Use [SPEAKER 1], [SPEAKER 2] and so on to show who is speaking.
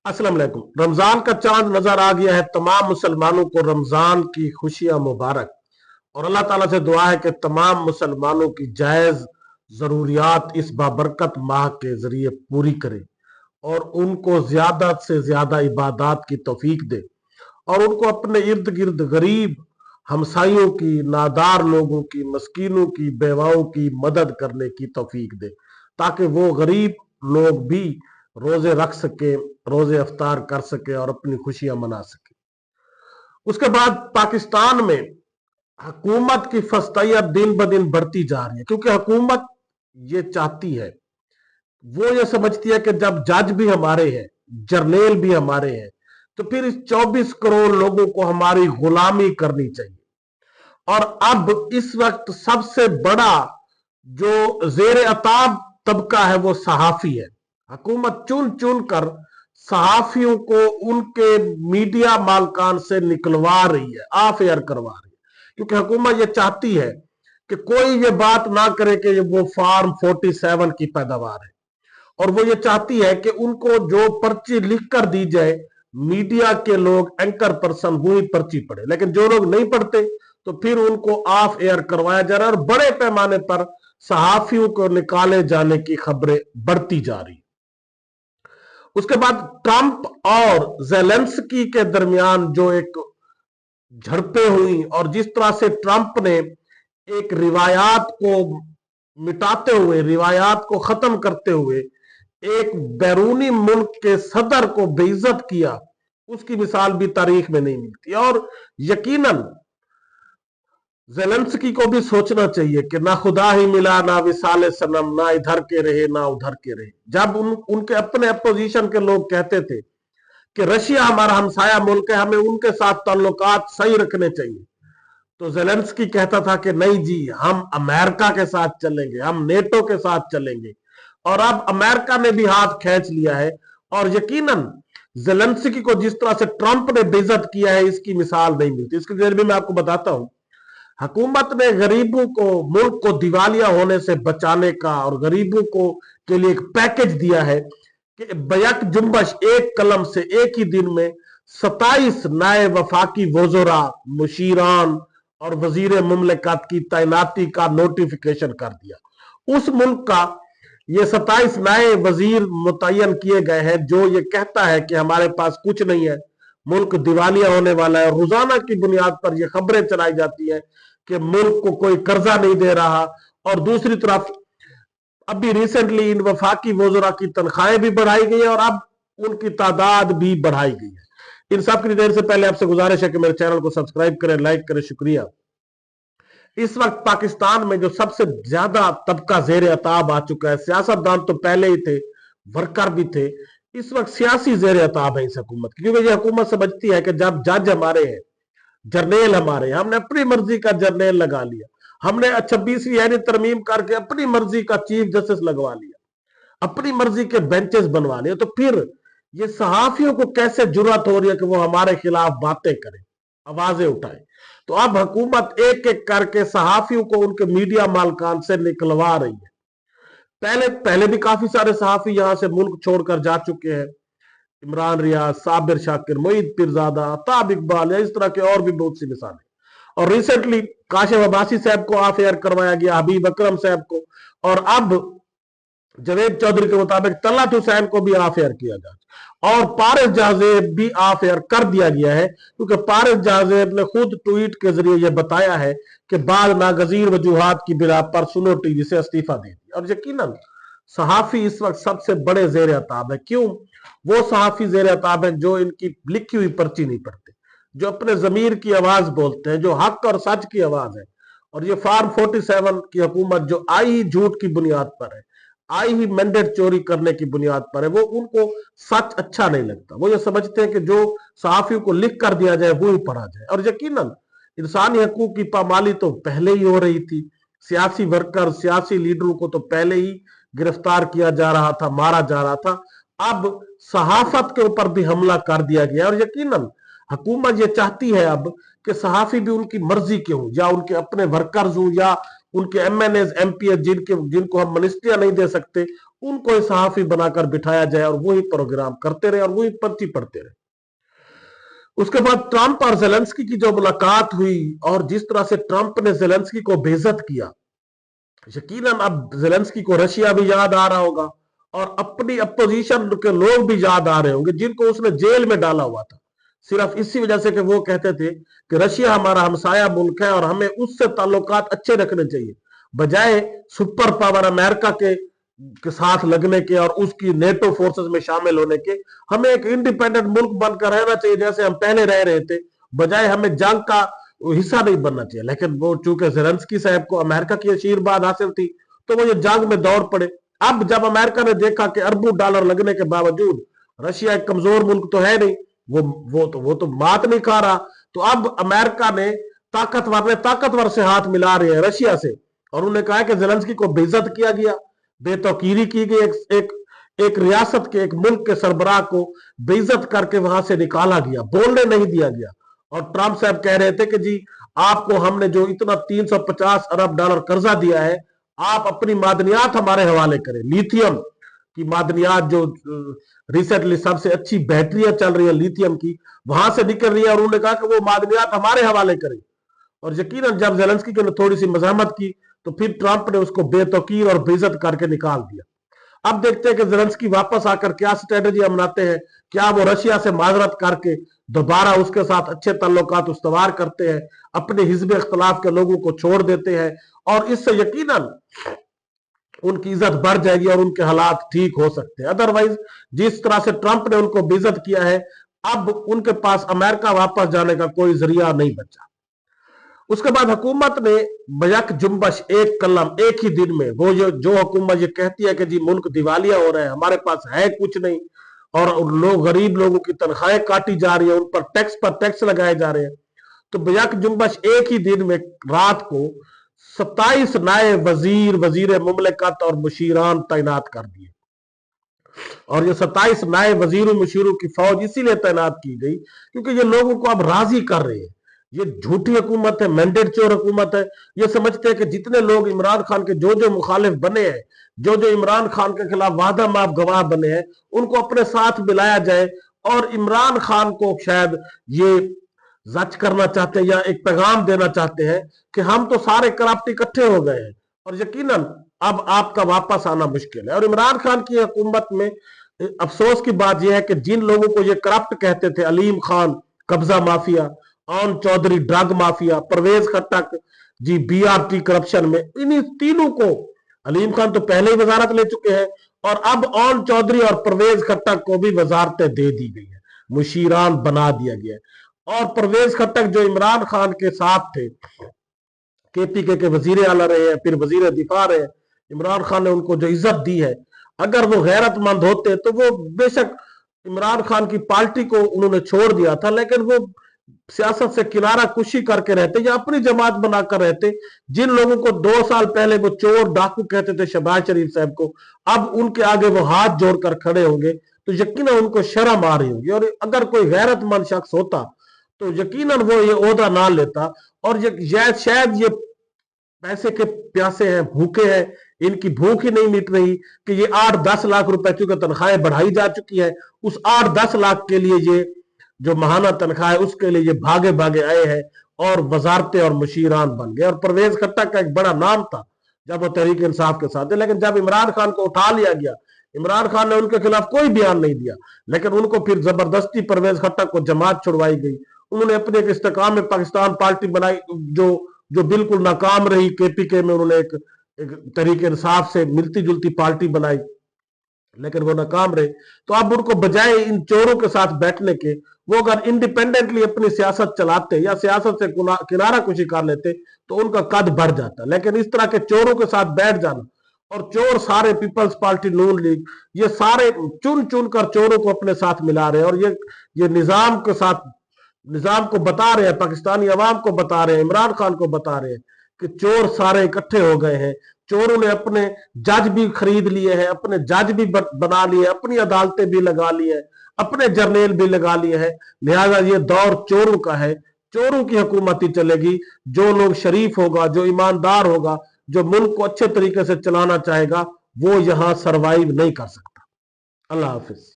[SPEAKER 1] अस्सलाम वालेकुम। रमजान का चांद नजर आ गया है। तमाम मुसलमानों को रमजान की खुशियां मुबारक। और अल्लाह ताला से दुआ है कि तमाम मुसलमानों की जायज जरूरियात इस बाबरकत माह के जरिए पूरी करे और उनको ज्यादा से ज्यादा इबादत की तौफीक दे और उनको अपने इर्द गिर्द गरीब हमसाइयों की, नादार लोगों की, मस्कीनों की, बेवाओं की मदद करने की तौफीक दे ताकि वो गरीब लोग भी रोजे रख सके, रोजे अफ्तार कर सके और अपनी खुशियां मना सके। उसके बाद पाकिस्तान में हुकूमत की फस्तैयत दिन ब दिन बढ़ती जा रही है क्योंकि हुकूमत ये चाहती है, वो ये समझती है कि जब जज भी हमारे हैं, जर्नेल भी हमारे हैं, तो फिर इस 24 करोड़ लोगों को हमारी गुलामी करनी चाहिए। और अब इस वक्त सबसे बड़ा जो जेर अताब तबका है वो सहाफी है। हुकूमत चुन चुन कर सहाफियों को उनके मीडिया मालकान से निकलवा रही है, ऑफ एयर करवा रही है, क्योंकि हुकूमत ये चाहती है कि कोई ये बात ना करे कि वो फार्म 47 की पैदावार है। और वो ये चाहती है कि उनको जो पर्ची लिख कर दी जाए, मीडिया के लोग, एंकर पर्सन वही पर्ची पढ़े, लेकिन जो लोग नहीं पढ़ते तो फिर उनको ऑफ एयर करवाया जा रहा है और बड़े पैमाने पर सहाफियों को निकाले जाने की खबरें बढ़ती जा रही। उसके बाद ट्रंप और जेलेंस्की के दरमियान जो एक झड़पें हुई और जिस तरह से ट्रंप ने एक रिवायात को मिटाते हुए, रिवायात को खत्म करते हुए एक बैरूनी मुल्क के सदर को बेइज्जत किया, उसकी मिसाल भी तारीख में नहीं मिलती। और यकीनन जेलेंस्की को भी सोचना चाहिए कि ना खुदा ही मिला, ना विसाले सनम, ना इधर के रहे ना उधर के रहे। जब उनके अपने अपोजिशन के लोग कहते थे कि रशिया हमारा हमसाया मुल्क है, हमें उनके साथ ताल्लुकात सही रखने चाहिए, तो जेलेंस्की कहता था कि नहीं जी, हम अमेरिका के साथ चलेंगे, हम नेटो के साथ चलेंगे। और अब अमेरिका ने भी हाथ खींच लिया है। और यकीनन जेलेंस्की को जिस तरह से ट्रंप ने बेइज्जत किया है, इसकी मिसाल नहीं मिलती। इसके जरिए भी मैं आपको बताता हूं, हुकूमत ने गरीबों को, मुल्क को दिवालिया होने से बचाने का और गरीबों को के लिए एक पैकेज दिया है कि बैक जुम्बश, एक कलम से एक ही दिन में 27 नए वफाकी वज़रा, मुशीरान और वजीर मुमलिकत की तैनाती का नोटिफिकेशन कर दिया। उस मुल्क का ये 27 नए वजीर मुतयन किए गए हैं जो ये कहता है कि हमारे पास कुछ नहीं है, मुल्क दिवालिया होने वाला है। रोजाना की बुनियाद पर यह खबरें चलाई जाती है कि मुल्क को कोई कर्जा नहीं दे रहा। और दूसरी तरफ अभी रिसेंटली इन वफाकी वज़रा की तनख्वाहें भी बढ़ाई गई है और अब उनकी तादाद भी बढ़ाई गई है। इन सब की देर से पहले आपसे गुजारिश है कि मेरे चैनल को सब्सक्राइब करें, लाइक करें, शुक्रिया। इस वक्त पाकिस्तान में जो सबसे ज्यादा तबका जेर अताब आ चुका है, सियासतदान तो पहले ही थे, वर्कर भी थे, इस वक्त सियासी जेर अताब है इस हुकूमत की। क्योंकि ये हुकूमत समझती है कि जब जज हमारे हैं, जर्नेल हमारे हैं, हमने अपनी मर्जी का जर्नेल लगा लिया, हमने 26वीं यानी तरमीम करके अपनी मर्जी का चीफ जस्टिस लगवा लिया, अपनी मर्जी के बेंचेस बनवा लिए, तो फिर ये सहाफियों को कैसे जुर्रत हो रही है कि वो हमारे खिलाफ बातें करें, आवाजें उठाएं। तो अब हुकूमत एक एक करके सहाफियों को उनके मीडिया मालकान से निकलवा रही है। पहले पहले भी काफी सारे सहाफी यहां से मुल्क छोड़कर जा चुके हैं, इमरान रियाज, साबिर शाकिर, मोईद पीरजादा, अताब इकबाल, या इस तरह के और भी बहुत सी मिसालें। और रिसेंटली काशिफ अब्बासी साहब को ऑफ एयर करवाया गया, हबीब अकरम साहब को, और अब जवेद चौधरी के मुताबिक तलत हुसैन को भी ऑफ एयर किया गया और पारिस जहाजेब भी ऑफ एयर कर दिया गया है, क्योंकि पारिस जहाजेब ने खुद ट्वीट के जरिए यह बताया है कि बाद नागजीर वजूहात की बिना पर सुनो टीवी से इस्तीफा दे दिया। और यकीनन सहाफी इस वक्त सबसे बड़े जेर अताब है। क्यों? वो सहाफी जेर अताब है जो इनकी लिखी हुई पर्ची नहीं पढ़ते, जो अपने जमीर की आवाज बोलते हैं, जो हक और सच की आवाज है। और ये फार्म 47 की हुकूमत जो आई ही झूठ की बुनियाद पर है, आई ही मैंडेट चोरी करने की बुनियाद पर है, वो उनको सच अच्छा नहीं लगता। वो ये समझते हैं कि जो सहाफियों को लिख कर दिया जाए वो ही पढ़ा जाए। और यकीनन इंसानी हकूक की पामाली तो पहले ही हो रही थी, सियासी वर्कर, सियासी लीडरों को तो पहले ही गिरफ्तार किया जा रहा था, मारा जा रहा था। अब सहाफत के ऊपर भी हमला कर दिया गया। और यकीनन हुकूमत ये चाहती है अब कि सहाफी भी उनकी मर्जी के हों, या उनके अपने वर्कर्स हों, या उनके MNAs, MPs जिनको हम मिनिस्ट्रियां नहीं दे सकते, उनको सहाफी बनाकर बिठाया जाए और वही प्रोग्राम करते रहे और वही पर्ची पढ़ते रहे। उसके बाद ट्रंप और जेलेंस्की की जो मुलाकात हुई और जिस तरह से ट्रंप ने जेलेंस्की को बेइज्जत किया, यकीनन अब जेलेंस्की को रशिया भी याद आ रहा होगा और अपनी अपोजिशन के लोग भी याद आ रहे होंगे जिनको उसने जेल में डाला हुआ था, सिर्फ इसी वजह से कि वो कहते थे कि रशिया हमारा हमसाया मुल्क है और हमें उससे ताल्लुकात अच्छे रखने चाहिए, बजाय सुपर पावर अमेरिका के साथ लगने के और उसकी नेटो फोर्सेस में शामिल होने के। हमें एक इंडिपेंडेंट मुल्क बनकर रहना चाहिए जैसे हम पहले रह रहे थे, बजाय हमें जंग का हिस्सा नहीं बनना चाहिए। लेकिन वो चूंकि जेलेंस्की साहब को अमेरिका की आशीर्वाद हासिल थी तो वो ये जंग में दौड़ पड़े। अब जब अमेरिका ने देखा कि अरबों डॉलर लगने के बावजूद रशिया एक कमजोर मुल्क तो है नहीं, वो तो मात नहीं खा रहा, तो अब अमेरिका ने ताकतवर से हाथ मिला रहे हैं रशिया से और उन्होंने कहा कि जेलेंस्की को बेइज्जत किया गया, बेतौकीरी की गई, एक रियासत के एक मुल्क के सरबराह को बेइज्जत करके वहां से निकाला गया, बोलने नहीं दिया गया। और ट्रंप साहब कह रहे थे कि जी आपको हमने जो इतना 350 अरब डॉलर कर्जा दिया है, आप अपनी मादनियात हमारे हवाले करें। लिथियम की मादनियात जो रिसेंटली सबसे अच्छी बैटरियां चल रही है लिथियम की, वहां से निकल रही है और उन्होंने कहा कि वो मादनियात हमारे हवाले करें। और यकीनन जब जेलेंस्की ने थोड़ी सी मज़ाहमत की तो फिर ट्रंप ने उसको बेतौकीर और बेइज्जत करके निकाल दिया। अब देखते हैं कि जेलेंस्की वापस आकर क्या स्ट्रेटेजी अपनाते हैं, क्या वो रशिया से माजरत करके दोबारा उसके साथ अच्छे ताल्लुकात उस्तवार करते हैं, अपने हिजब इख्तलाफ के लोगों को छोड़ देते हैं और इससे यकीनन उनकी इज्जत बढ़ जाएगी और उनके हालात ठीक हो सकते हैं। अदरवाइज जिस तरह से ट्रंप ने उनको बेइज्जत किया है, अब उनके पास अमेरिका वापस जाने का कोई जरिया नहीं बचा। उसके बाद हुकूमत ने बयक जुम्बश एक कलम एक ही दिन में वो जो हुकूमत ये कहती है कि जी मुल्क दिवालिया हो रहा है, हमारे पास है कुछ नहीं और लोग गरीब लोगों की तनख्वाहें काटी जा रही है, उन पर टैक्स लगाए जा रहे हैं, तो बयक जुम्बश एक ही दिन में रात को 27 नए वजीर मुमलिकत और मुशीरान तैनात कर दिए। और ये 27 नए वजीरों मुशीरों की फौज इसीलिए तैनात की गई क्योंकि ये लोगों को अब राजी कर रहे हैं। ये झूठी हुकूमत है, मैंडेट चोर हुकूमत है। ये समझते हैं कि जितने लोग इमरान खान के जो मुखालिफ बने हैं, जो इमरान खान के खिलाफ वादा माफ गवाह बने हैं, उनको अपने साथ मिलाया जाए और इमरान खान को शायद ये जज करना चाहते हैं या एक पैगाम देना चाहते हैं कि हम तो सारे करप्ट इकट्ठे हो गए हैं और यकीनन अब आपका वापस आना मुश्किल है। और इमरान खान की हुकूमत में अफसोस की बात यह है कि जिन लोगों को ये करप्ट कहते थे, अलीम खान कब्जा माफिया, आन चौधरी ड्रग माफिया, परवेज खट्टक जी बीआरटी करप्शन में, इन्हीं तीनों को, अलीम खान तो पहले ही वजारत ले चुके हैं और अब आन चौधरी और परवेज खट्टक को भी वजारतें दे दी गई है, मुशीरान बना दिया गया है। और परवेज खट्टक जो इमरान खान के साथ थे, केपीके के वजीर आला रहे हैं, फिर वजीर दिफा रहे हैं, इमरान खान ने उनको जो इज्जत दी है, अगर वो गैरतमंद होते तो वो बेशक इमरान खान की पार्टी को उन्होंने छोड़ दिया था, लेकिन वो सियासत से किनारा कुशी करके रहते या अपनी जमात बनाकर रहते। जिन लोगों को 2 साल पहले वो चोर डाकू कहते थे शहबाज शरीफ साहब को, अब उनके आगे वो हाथ जोड़कर खड़े होंगे तो यकीनन उनको शर्म आ रही होगी। और अगर कोई गैरतमंद शख्स होता तो यकीनन वो ये ओहदा ना लेता। और शायद ये पैसे के प्यासे हैं, भूखे हैं, इनकी भूख ही नहीं मिट रही कि ये 8-10 लाख रुपए चूंकि तनख्वाहें बढ़ाई जा चुकी है, उस 8-10 लाख के लिए ये जो महाना तनख्वाह है उसके लिए ये भागे भागे आए हैं और वजारतें और मुशीरान बन गए। और परवेज खट्टक का एक बड़ा नाम था जब वो तहरीक इंसाफ के साथ है, लेकिन जब इमरान खान को उठा लिया गया, इमरान खान ने उनके खिलाफ कोई बयान नहीं दिया, लेकिन उनको फिर जबरदस्ती परवेज खट्टक को जमात छुड़वाई गई। उन्होंने अपने एक इस्तेकाम में पाकिस्तान पार्टी बनाई जो बिल्कुल नाकाम रही। केपीके में उन्होंने एक तहरीक इंसाफ से मिलती जुलती पार्टी बनाई, लेकिन वो नाकाम रहे। तो अब उनको बजाय इन चोरों के साथ बैठने के, वो अगर इंडिपेंडेंटली अपनी सियासत चलाते या सियासत से किनारा कुशी कर लेते तो उनका कद बढ़ जाता। लेकिन इस तरह के चोरों के साथ बैठ जाना, और चोर सारे पीपल्स पार्टी, नून लीग, ये सारे चुन चुन कर चोरों को अपने साथ मिला रहे हैं और ये निजाम के साथ, निजाम को बता रहे हैं, पाकिस्तानी अवाम को बता रहे हैं, इमरान खान को बता रहे हैं कि चोर सारे इकट्ठे हो गए हैं। चोरों ने अपने जज भी खरीद लिए हैं, अपने जज भी बना लिए, अपनी अदालतें भी लगा ली है, अपने जर्नेल भी लगा लिए हैं। लिहाजा ये दौर चोरों का है, चोरों की हुकूमत ही चलेगी। जो लोग शरीफ होगा, जो ईमानदार होगा, जो मुल्क को अच्छे तरीके से चलाना चाहेगा, وہ यहां सरवाइव नहीं कर सकता। अल्लाह हाफिज।